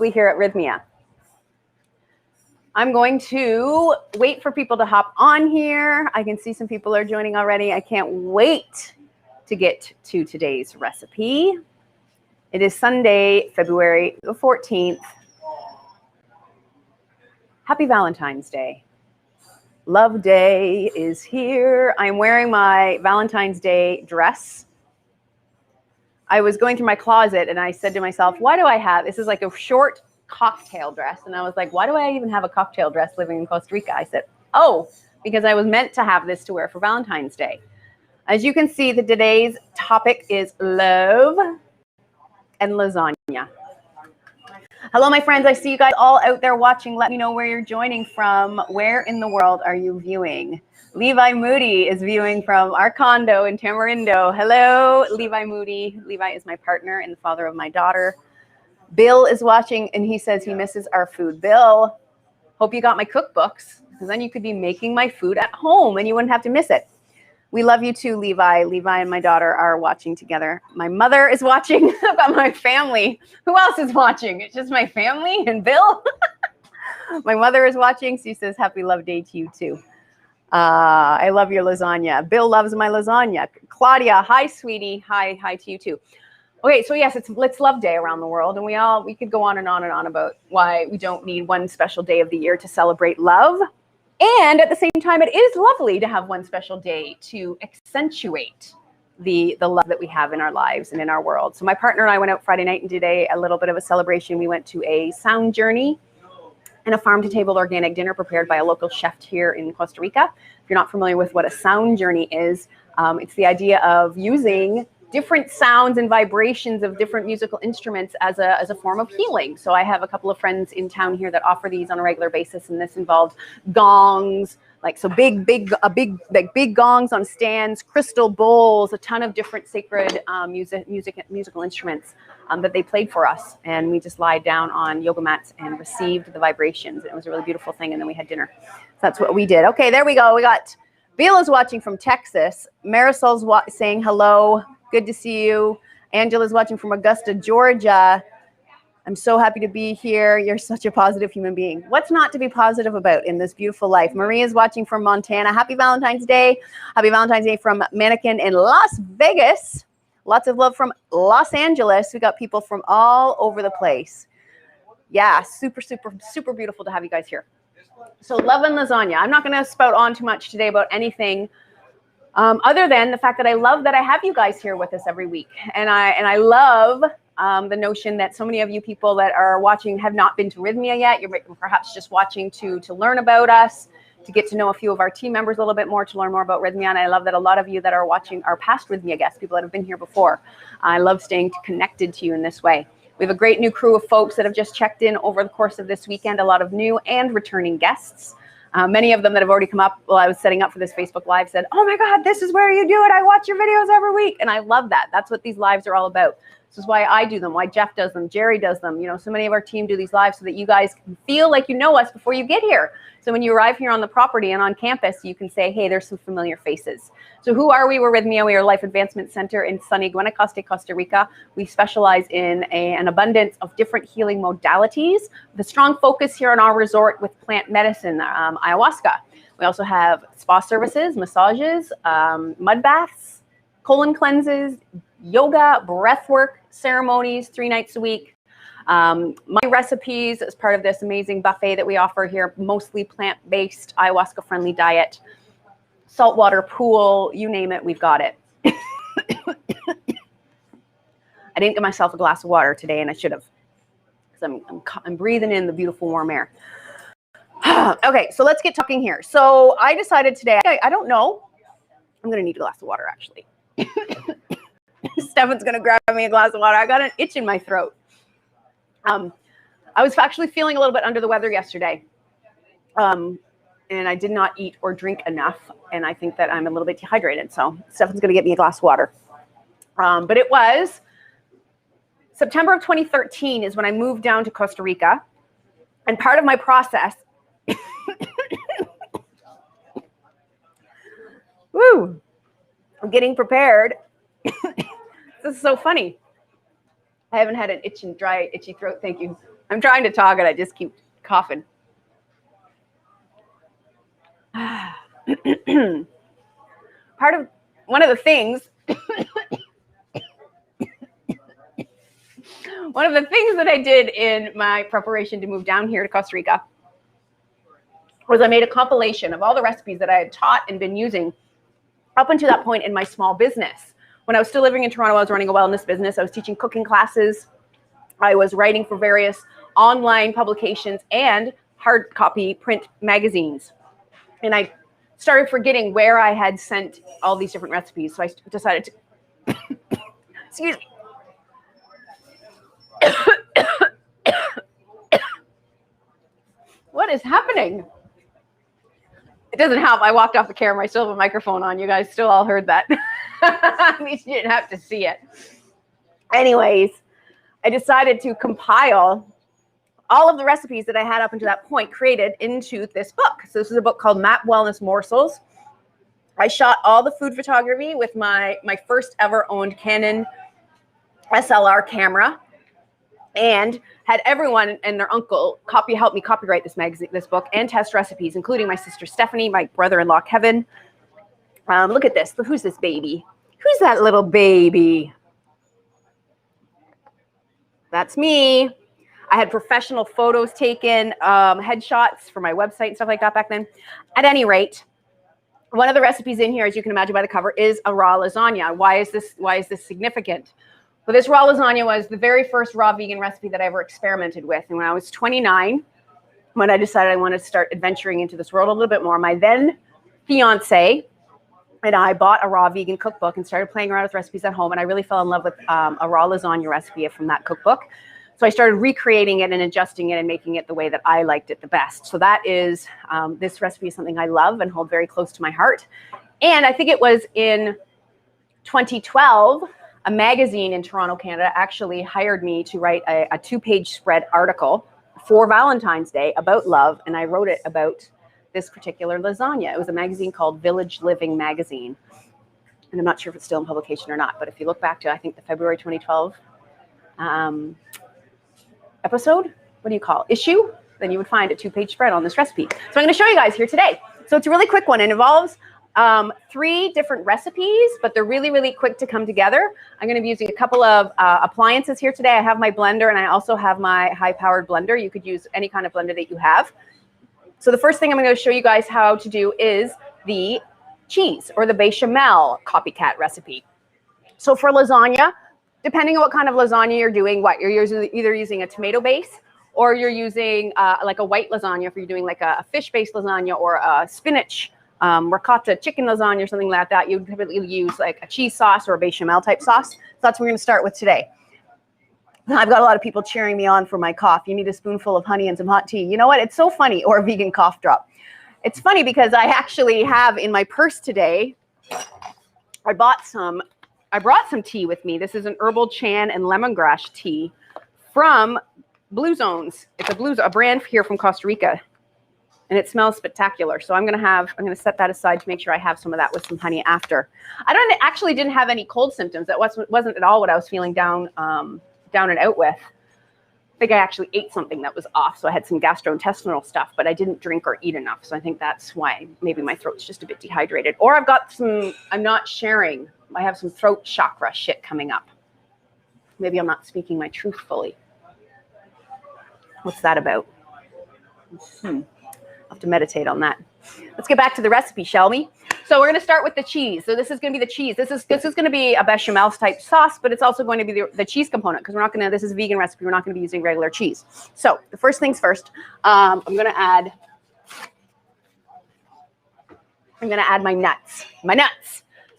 Here at Rythmia. I'm going to wait for people to hop on here. I can see some people are joining already. I can't wait to get to today's recipe. It is Sunday, February the 14th. Happy Valentine's Day. Love Day is here. I'm wearing my Valentine's Day dress. I was going through my closet and I said to myself, why do I have, this is like a short cocktail dress. And I was like, why do I even have a cocktail dress living in Costa Rica? I said, oh, because I was meant to have this to wear for Valentine's Day. As you can see, today's topic is love and lasagna. Hello, my friends. I see you guys all out there watching. Let me know where you're joining from. Where in the world are you viewing? Levi Moody is viewing from our condo in Tamarindo. Hello, Levi Moody. Levi is my partner and the father of my daughter. Bill is watching, and he says he misses our food. Bill, hope you got my cookbooks, because then you could be making my food at home, and you wouldn't have to miss it. We love you too, Levi. Levi and my daughter are watching together. My mother is watching. I've got my family. Who else is watching? It's just my family and Bill. My mother is watching. She says, happy love day to you too. I love your lasagna. Bill loves my lasagna. Claudia, hi, sweetie. Hi to you too. Okay, so yes, it's Love Day around the world, and we could go on and on and on about why we don't need one special day of the year to celebrate love. And at the same time, it is lovely to have one special day to accentuate the love that we have in our lives and in our world. So my partner and I went out Friday night and did a little bit of a celebration. We went to a sound journey and a farm-to-table organic dinner prepared by a local chef here in Costa Rica. If you're not familiar with what a sound journey is, it's the idea of using different sounds and vibrations of different musical instruments as a form of healing. So I have a couple of friends in town here that offer these on a regular basis, and this involves gongs, big gongs on stands, crystal bowls, a ton of different sacred musical instruments that they played for us. And we just lied down on yoga mats and received the vibrations. It was a really beautiful thing. And then we had dinner. So that's what we did. Okay, there we go. We got Bill is watching from Texas. Marisol's saying hello. Good to see you. Angela's watching from Augusta, Georgia. I'm so happy to be here. You're such a positive human being. What's not to be positive about in this beautiful life? Maria's watching from Montana. Happy Valentine's Day. Happy Valentine's Day from Mannequin in Las Vegas. Lots of love from Los Angeles. We got people from all over the place. Yeah, super, super, super beautiful to have you guys here. So love and lasagna. I'm not going to spout on too much today about anything other than the fact that I love that I have you guys here with us every week. And I love the notion that so many of you people that are watching have not been to Rythmia yet. You're perhaps just watching to learn about us, to get to know a few of our team members a little bit more, to learn more about Rythmia. And I love that a lot of you that are watching are past Rythmia guests, people that have been here before. I love staying connected to you in this way. We have a great new crew of folks that have just checked in over the course of this weekend, a lot of new and returning guests. Many of them that have already come up while I was setting up for this Facebook Live said, oh my God, this is where you do it. I watch your videos every week. And I love that. That's what these lives are all about. This is why I do them, why Jeff does them, Jerry does them. You know, so many of our team do these lives so that you guys can feel like you know us before you get here. So when you arrive here on the property and on campus, you can say, hey, there's some familiar faces. So who are we? We're Rythmia. We are a Life Advancement Center in sunny Guanacaste, Costa Rica. We specialize in an abundance of different healing modalities with a strong focus here on our resort with plant medicine, ayahuasca. We also have spa services, massages, mud baths, colon cleanses, yoga, breathwork, ceremonies 3 nights a week. My recipes as part of this amazing buffet that we offer here, mostly plant-based, ayahuasca-friendly diet, saltwater pool, you name it, we've got it. I didn't get myself a glass of water today, and I should have, because I'm breathing in the beautiful warm air. Okay, so let's get talking here. So I decided today, I don't know, I'm going to need a glass of water, actually. Stefan's going to grab me a glass of water. I got an itch in my throat. I was actually feeling a little bit under the weather yesterday. And I did not eat or drink enough. And I think that I'm a little bit dehydrated. So Stefan's going to get me a glass of water. But it was September of 2013 is when I moved down to Costa Rica. And part of my process, I'm getting prepared. This is so funny. I haven't had an dry, itchy throat. Thank you. I'm trying to talk and I just keep coughing. One of the things that I did in my preparation to move down here to Costa Rica was I made a compilation of all the recipes that I had taught and been using up until that point in my small business. When I was still living in Toronto, I was running a wellness business. I was teaching cooking classes. I was writing for various online publications and hard copy print magazines. And I started forgetting where I had sent all these different recipes. So I decided to, excuse me. What is happening? It doesn't help. I walked off the camera. I still have a microphone on. You guys still all heard that. At least you didn't have to see it. Anyways, I decided to compile all of the recipes that I had up until that point created into this book. So this is a book called Map Wellness Morsels. I shot all the food photography with my first ever owned Canon SLR camera, and had everyone and their uncle help me copyright this book and test recipes, including my sister Stephanie, my brother-in-law Kevin. Look at this. Who's this baby? Who's that little baby? That's me. I had professional photos taken, headshots for my website and stuff like that back then. At any rate, one of the recipes in here, as you can imagine by the cover, is a raw lasagna. Why is this significant? Well, this raw lasagna was the very first raw vegan recipe that I ever experimented with. And when I was 29, when I decided I wanted to start adventuring into this world a little bit more, my then fiance and I bought a raw vegan cookbook and started playing around with recipes at home. And I really fell in love with a raw lasagna recipe from that cookbook. So I started recreating it and adjusting it and making it the way that I liked it the best. So that is, this recipe is something I love and hold very close to my heart. And I think it was in 2012, a magazine in Toronto, Canada, actually hired me to write a 2-page spread article for Valentine's Day about love. And I wrote it about this particular lasagna. It was a magazine called Village Living Magazine. And I'm not sure if it's still in publication or not, but if you look back to, I think, the February 2012 episode, what do you call it? Issue, then you would find a 2-page spread on this recipe. So I'm going to show you guys here today. So it's a really quick one. It involves 3 different recipes, but they're really, really quick to come together. I'm going to be using a couple of appliances here today. I have my blender and I also have my high-powered blender. You could use any kind of blender that you have. So the first thing I'm going to show you guys how to do is the cheese or the bechamel copycat recipe. So for lasagna, depending on what kind of lasagna you're doing, you're either using a tomato base or you're using like a white lasagna if you're doing like a fish-based lasagna or a spinach ricotta chicken lasagna or something like that. You would typically use like a cheese sauce or a bechamel type sauce. So that's what we're going to start with today. I've got a lot of people cheering me on for my cough. You need a spoonful of honey and some hot tea. You know what? It's so funny. Or a vegan cough drop. It's funny because I actually have in my purse today, I brought some tea with me. This is an herbal chan and lemongrass tea from Blue Zones. It's a brand here from Costa Rica. And it smells spectacular. So I'm going to set that aside to make sure I have some of that with some honey after. I actually didn't have any cold symptoms. That wasn't at all what I was feeling down and out with. I think I actually ate something that was off. So I had some gastrointestinal stuff, but I didn't drink or eat enough. So I think that's why maybe my throat's just a bit dehydrated. Or I'm not sharing. I have some throat chakra shit coming up. Maybe I'm not speaking my truth fully. What's that about? I'll have to meditate on that. Let's get back to the recipe, shall we? So we're going to start with the cheese. So this is going to be the cheese. This is going to be a bechamel type sauce, but it's also going to be the cheese component because this is a vegan recipe. We're not going to be using regular cheese. So the first things first, I'm going to add my nuts.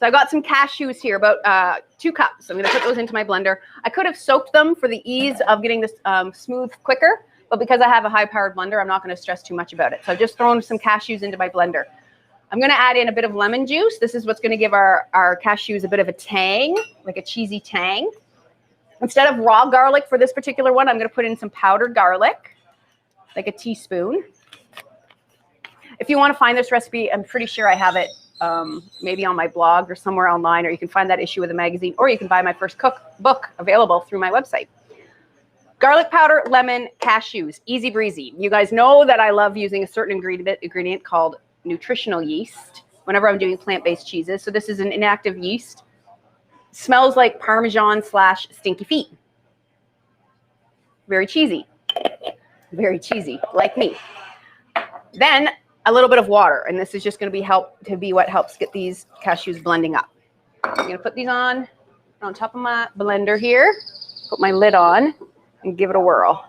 So I got some cashews here, about 2 cups. I'm going to put those into my blender. I could have soaked them for the ease of getting this smooth quicker, but because I have a high-powered blender, I'm not going to stress too much about it. So I've just thrown some cashews into my blender. I'm going to add in a bit of lemon juice. This is what's going to give our cashews a bit of a tang, like a cheesy tang. Instead of raw garlic for this particular one, I'm going to put in some powdered garlic, like a teaspoon. If you want to find this recipe, I'm pretty sure I have it maybe on my blog or somewhere online, or you can find that issue with the magazine, or you can buy my first cookbook available through my website. Garlic powder, lemon, cashews, easy breezy. You guys know that I love using a certain ingredient called nutritional yeast whenever I'm doing plant-based cheeses. So this is an inactive yeast. Smells like Parmesan / stinky feet. Very cheesy. Very cheesy, like me. Then a little bit of water, and this is just going to be what helps get these cashews blending up. I'm going to put these on top of my blender here. Put my lid on and give it a whirl.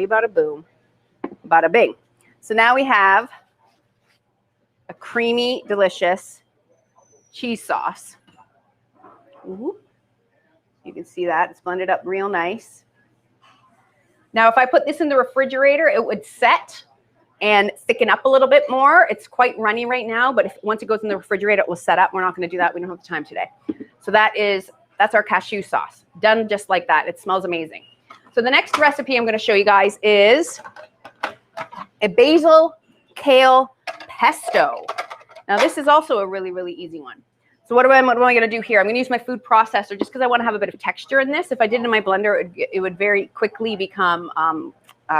Bada boom, bada bing. So now we have a creamy, delicious cheese sauce. Ooh. You can see that. It's blended up real nice. Now, if I put this in the refrigerator, it would set and thicken up a little bit more. It's quite runny right now, but once it goes in the refrigerator, it will set up. We're not going to do that. We don't have the time today. So that's our cashew sauce. Done just like that. It smells amazing. So the next recipe I'm going to show you guys is a basil kale pesto. Now this is also a really, really easy one. So what am I going to do here? I'm going to use my food processor just because I want to have a bit of texture in this. If I did it in my blender, it would very quickly become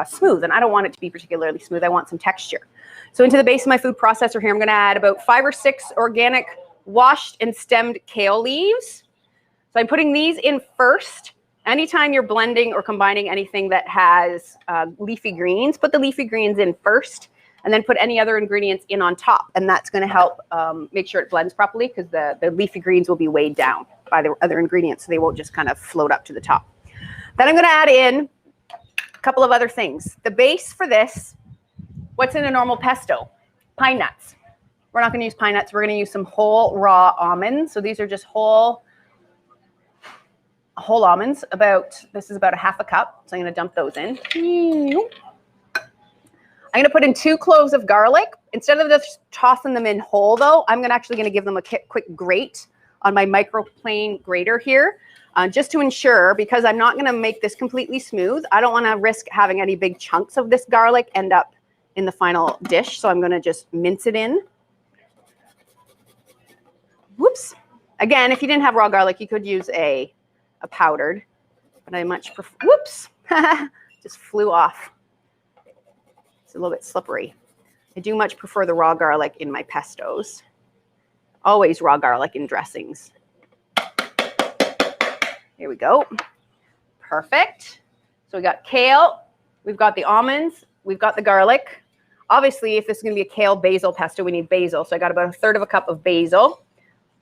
smooth, and I don't want it to be particularly smooth. I want some texture. So into the base of my food processor here, I'm going to add about 5 or 6 organic washed and stemmed kale leaves. So I'm putting these in first. Anytime you're blending or combining anything that has leafy greens, put the leafy greens in first and then put any other ingredients in on top. And that's going to help make sure it blends properly because the leafy greens will be weighed down by the other ingredients. So they won't just kind of float up to the top. Then I'm going to add in a couple of other things. The base for this, what's in a normal pesto? Pine nuts. We're not going to use pine nuts. We're going to use some whole raw almonds. So these are just whole almonds. This is about a half a cup. So I'm going to dump those in. I'm going to put in 2 cloves of garlic. Instead of just tossing them in whole though, I'm actually going to give them a quick grate on my microplane grater here, just to ensure, because I'm not going to make this completely smooth. I don't want to risk having any big chunks of this garlic end up in the final dish. So I'm going to just mince it in. Whoops. Again, if you didn't have raw garlic, you could use a powdered, but I much prefer, whoops, just flew off. It's a little bit slippery. I do much prefer the raw garlic in my pestos. Always raw garlic in dressings. Here we go. Perfect. So we got kale, we've got the almonds, we've got the garlic. Obviously, if this is going to be a kale basil pesto, we need basil. So I got about 1/3 of a cup of basil.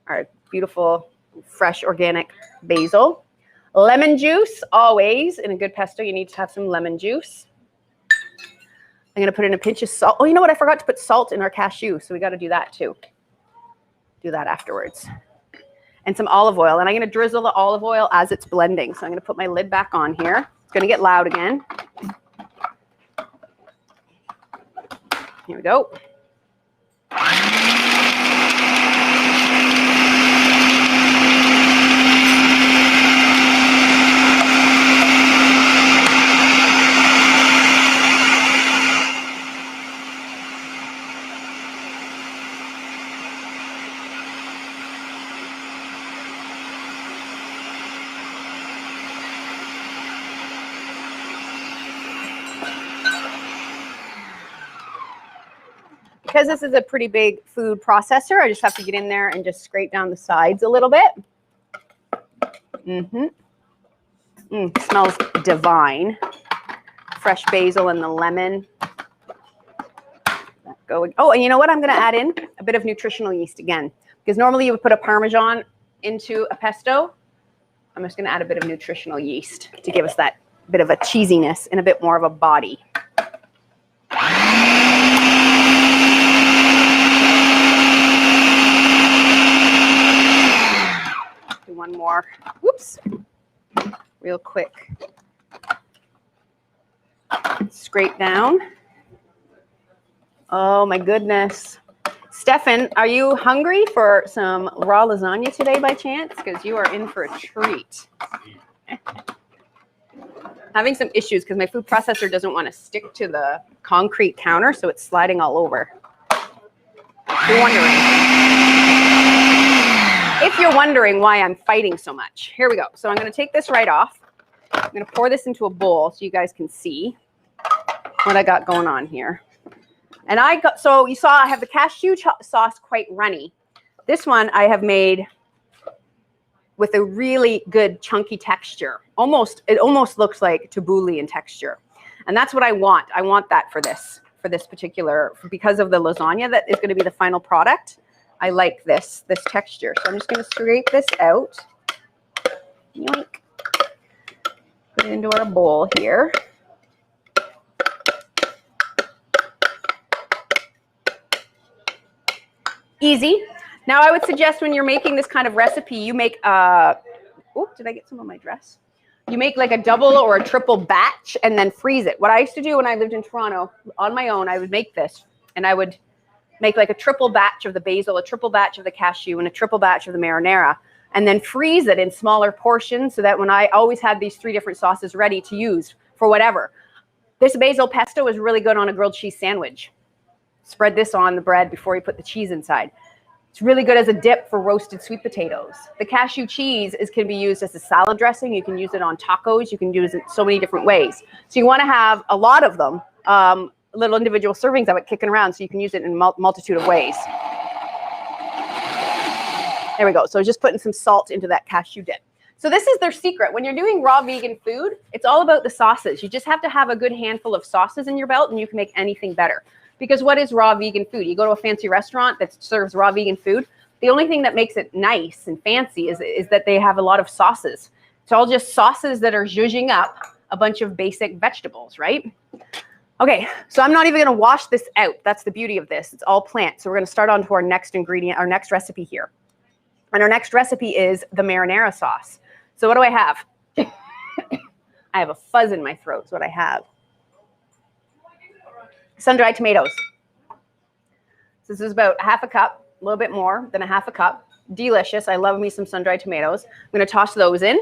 Our beautiful, fresh, organic basil. Lemon juice, always. In a good pesto, you need to have some lemon juice. I'm going to put in a pinch of salt. Oh, you know what? I forgot to put salt in our cashew, so we got to do that too. Do that afterwards. And some olive oil. And I'm going to drizzle the olive oil as it's blending. So I'm going to put my lid back on here. It's going to get loud again. Here we go. Because this is a pretty big food processor, I just have to get in there and just scrape down the sides a little bit. Smells divine. Fresh basil and the lemon. Oh, and you know what? I'm going to add in a bit of nutritional yeast again. Because normally you would put a Parmesan into a pesto. I'm just going to add a bit of nutritional yeast to give us that bit of a cheesiness and a bit more of a body. Do one more. Whoops. Real quick. Scrape down. Oh my goodness. Stefan, are you hungry for some raw lasagna today by chance? Because you are in for a treat. Having some issues because my food processor doesn't want to stick to the concrete counter, so it's sliding all over. If you're wondering why I'm fighting so much, here we go. So I'm going to take this right off. I'm going to pour this into a bowl so you guys can see what I got going on here. And so you saw I have the cashew sauce quite runny. This one I have made with a really good chunky texture. It almost looks like tabbouleh in texture. And that's what I want. I want that for this particular, because of the lasagna that is going to be the final product. I like this texture. So I'm just going to scrape this out. Yoink. Put it into our bowl here. Easy. Now I would suggest when you're making this kind of recipe, you make oh, did I get some on my dress? You make like a double or a triple batch and then freeze it. What I used to do when I lived in Toronto on my own, I would make this and I would make like a triple batch of the basil, a triple batch of the cashew, and a triple batch of the marinara, and then freeze it in smaller portions so that when I always had these 3 different sauces ready to use for whatever. This basil pesto is really good on a grilled cheese sandwich. Spread this on the bread before you put the cheese inside. It's really good as a dip for roasted sweet potatoes. The cashew cheese can be used as a salad dressing. You can use it on tacos. You can use it so many different ways. So you want to have a lot of them, little individual servings of it kicking around so you can use it in a multitude of ways. There we go. So just putting some salt into that cashew dip. So this is their secret. When you're doing raw vegan food, it's all about the sauces. You just have to have a good handful of sauces in your belt and you can make anything better. Because what is raw vegan food? You go to a fancy restaurant that serves raw vegan food. The only thing that makes it nice and fancy is that they have a lot of sauces. It's all just sauces that are zhuzhing up a bunch of basic vegetables, right? Okay, so I'm not even going to wash this out. That's the beauty of this. It's all plant. So we're going to start on to our next ingredient, our next recipe here. And our next recipe is the marinara sauce. So what do I have? I have a fuzz in my throat is what I have. Sun-dried tomatoes. So this is about half a cup, a little bit more than a half a cup. Delicious. I love me some sun-dried tomatoes. I'm going to toss those in.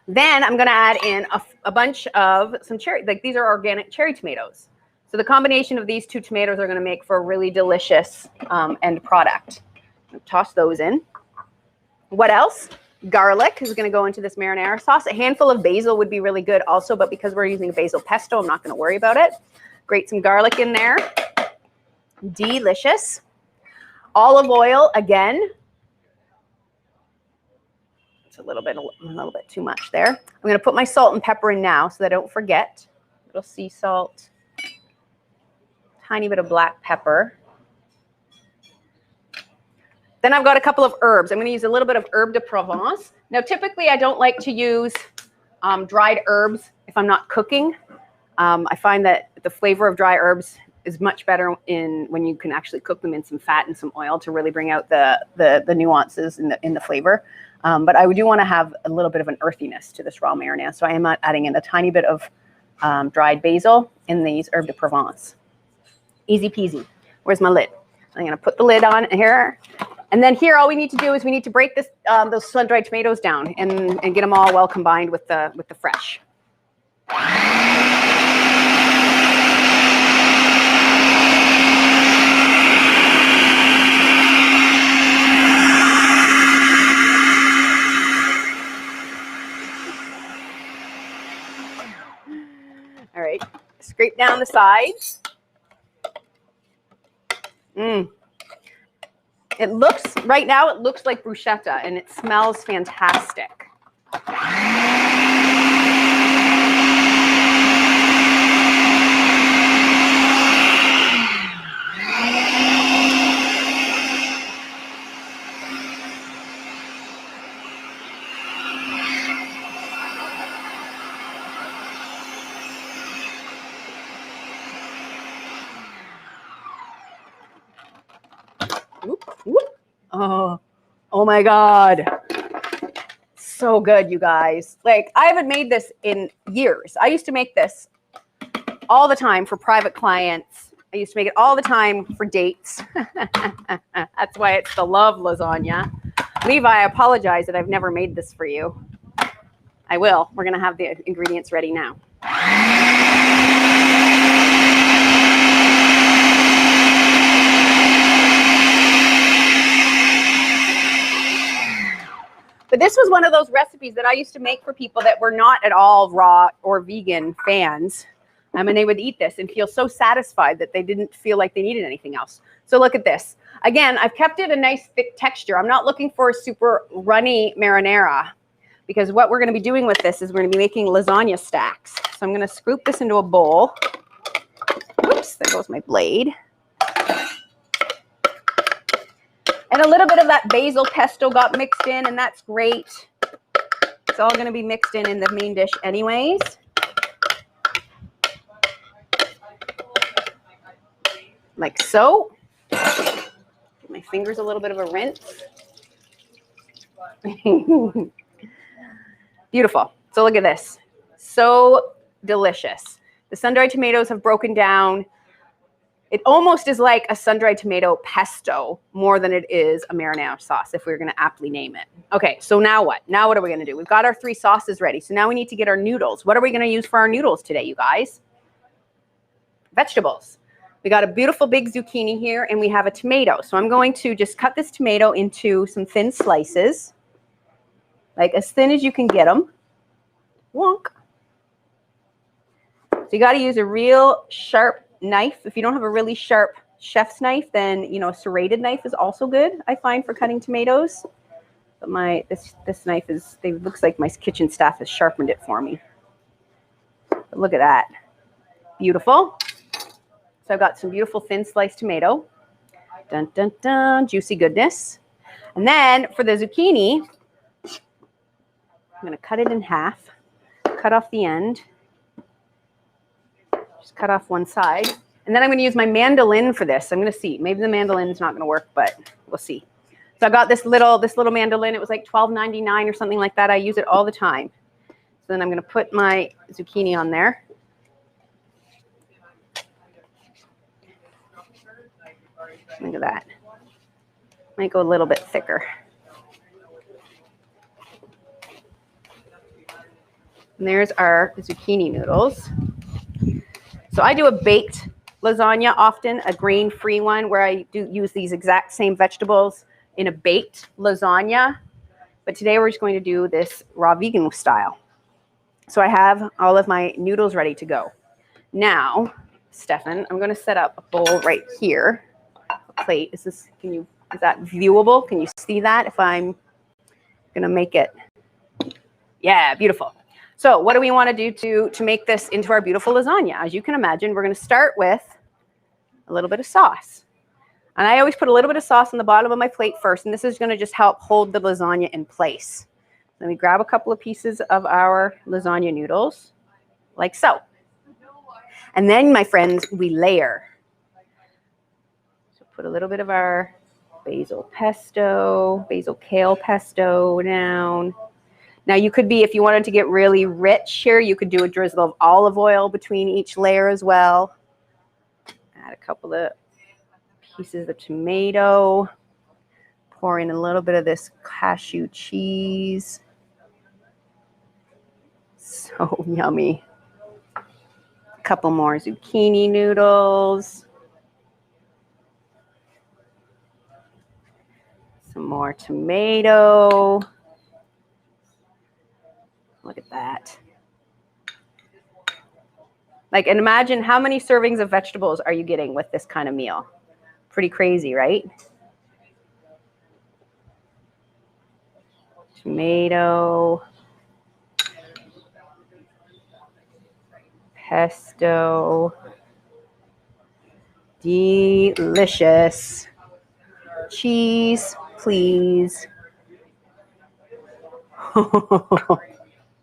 Then I'm going to add in a bunch of some cherry. Like these are organic cherry tomatoes. So the combination of these 2 tomatoes are going to make for a really delicious end product. Toss those in. What else? Garlic is going to go into this marinara sauce. A handful of basil would be really good also, but because we're using a basil pesto, I'm not going to worry about it. Grate some garlic in there. Delicious. Olive oil again. It's a little bit too much there. I'm going to put my salt and pepper in now so that I don't forget. A little sea salt. Tiny bit of black pepper. Then I've got a couple of herbs. I'm going to use a little bit of herb de Provence. Now, typically, I don't like to use dried herbs if I'm not cooking. I find that the flavor of dry herbs is much better when you can actually cook them in some fat and some oil to really bring out the nuances in the flavor. But I do want to have a little bit of an earthiness to this raw marinara. So I am adding in a tiny bit of dried basil in these herb de Provence. Easy peasy. Where's my lid? I'm going to put the lid on here. And then here, all we need to do is we need to break those sun-dried tomatoes down and get them all well combined with the fresh. All right, scrape down the sides. Right now it looks like bruschetta and it smells fantastic. Oh my God. So good, you guys. Like, I haven't made this in years. I used to make this all the time for private clients I used to make it all the time for dates. That's why it's the love lasagna. Levi, I apologize that I've never made this for you. I will. We're going to have the ingredients ready now. But this was one of those recipes that I used to make for people that were not at all raw or vegan fans. And they would eat this and feel so satisfied that they didn't feel like they needed anything else. So look at this. Again, I've kept it a nice thick texture. I'm not looking for a super runny marinara, because what we're going to be doing with this is we're going to be making lasagna stacks. So I'm going to scoop this into a bowl. Oops, there goes my blade. And a little bit of that basil pesto got mixed in, and that's great. It's all going to be mixed in the main dish anyways. Like so. Give my fingers a little bit of a rinse. Beautiful. So look at this. So delicious. The sun-dried tomatoes have broken down. It almost is like a sun-dried tomato pesto more than it is a marinara sauce, if we were going to aptly name it. Okay, so now what? Now what are we going to do? We've got our 3 sauces ready. So now we need to get our noodles. What are we going to use for our noodles today, you guys? Vegetables. We got a beautiful big zucchini here, and we have a tomato. So I'm going to just cut this tomato into some thin slices, like as thin as you can get them. Wonk. So you got to use a real sharp knife. If you don't have a really sharp chef's knife, then a serrated knife is also good, I find, for cutting tomatoes. But this knife looks like my kitchen staff has sharpened it for me. But look at that. Beautiful. So I've got some beautiful thin sliced tomato. Dun, dun, dun, juicy goodness. And then for the zucchini, I'm going to cut it in half, cut off the end. Just cut off one side. And then I'm going to use my mandolin for this. I'm going to see. Maybe the mandolin's not going to work, but we'll see. So I got this little mandolin. It was like $12.99 or something like that. I use it all the time. So then I'm going to put my zucchini on there. Look at that. Might go a little bit thicker. And there's our zucchini noodles. So I do a baked lasagna often, a grain-free one, where I do use these exact same vegetables in a baked lasagna. But today we're just going to do this raw vegan style. So I have all of my noodles ready to go. Now, Stefan, I'm going to set up a bowl right here. A plate. Is that viewable? Can you see that if I'm going to make it? Yeah, beautiful. So what do we want to do to make this into our beautiful lasagna? As you can imagine, we're going to start with a little bit of sauce. And I always put a little bit of sauce on the bottom of my plate first, and this is going to just help hold the lasagna in place. Then we grab a couple of pieces of our lasagna noodles, like so. And then, my friends, we layer. So put a little bit of our basil pesto, basil kale pesto down. Now you could be, if you wanted to get really rich here, you could do a drizzle of olive oil between each layer as well. Add a couple of pieces of tomato. Pour in a little bit of this cashew cheese. So yummy. A couple more zucchini noodles. Some more tomato. Look at that. Like, and imagine how many servings of vegetables are you getting with this kind of meal? Pretty crazy, right? Tomato. Pesto. Delicious. Cheese, please.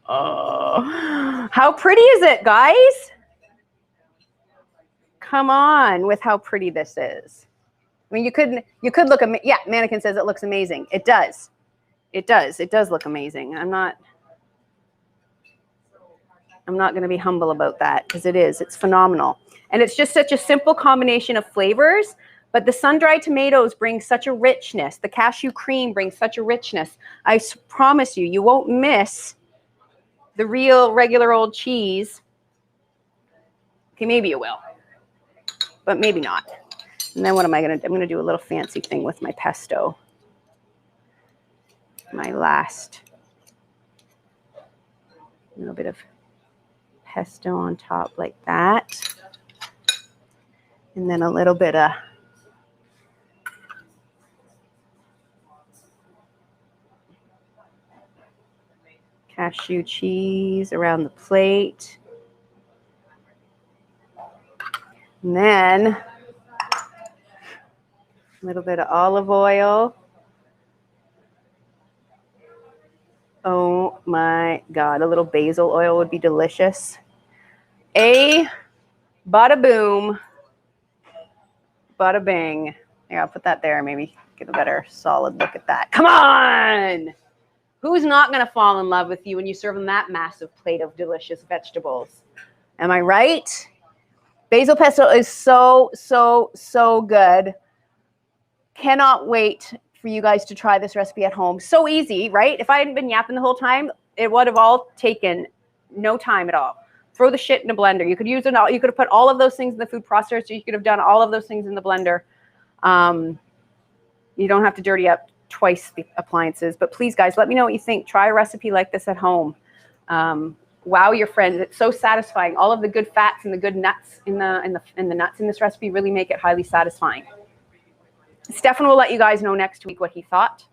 Oh, how pretty is it, guys? Come on with how pretty this is. I mean, you could look, yeah, Mannequin says it looks amazing. It does. It does. It does look amazing. I'm not. I'm not going to be humble about that because it's phenomenal. And it's just such a simple combination of flavors, but the sun-dried tomatoes bring such a richness. The cashew cream brings such a richness. I promise you, you won't miss the real regular old cheese. Okay, maybe you will, but maybe not. And then what am I going to do? I'm going to do a little fancy thing with my pesto. My last little bit of pesto on top like that. And then a little bit of cashew cheese around the plate. And then a little bit of olive oil. Oh my God, a little basil oil would be delicious. Bada boom, bada bing. Here, I'll put that there, maybe get a better solid look at that. Come on! Who's not gonna fall in love with you when you serve them that massive plate of delicious vegetables? Am I right? Basil pesto is so, so, so good. Cannot wait for you guys to try this recipe at home. So easy, right? If I hadn't been yapping the whole time, it would have all taken no time at all. Throw the shit in a blender. You could use it all. You could have put all of those things in the food processor. You could have done all of those things in the blender. You don't have to dirty up twice the appliances. But please, guys, let me know what you think. Try a recipe like this at home. Wow your friends. It's so satisfying. All of the good fats and the good nuts in the nuts in this recipe really make it highly satisfying. Stefan will let you guys know next week what he thought,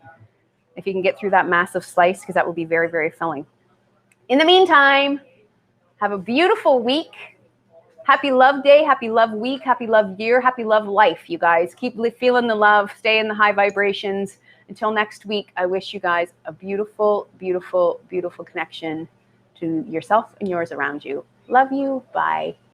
if he can get through that massive slice, because that will be very, very filling. In the meantime, have a beautiful week. Happy love day, happy love week, happy love year, happy love life, you guys. Keep feeling the love, stay in the high vibrations. Until next week, I wish you guys a beautiful, beautiful, beautiful connection to yourself and yours around you. Love you. Bye.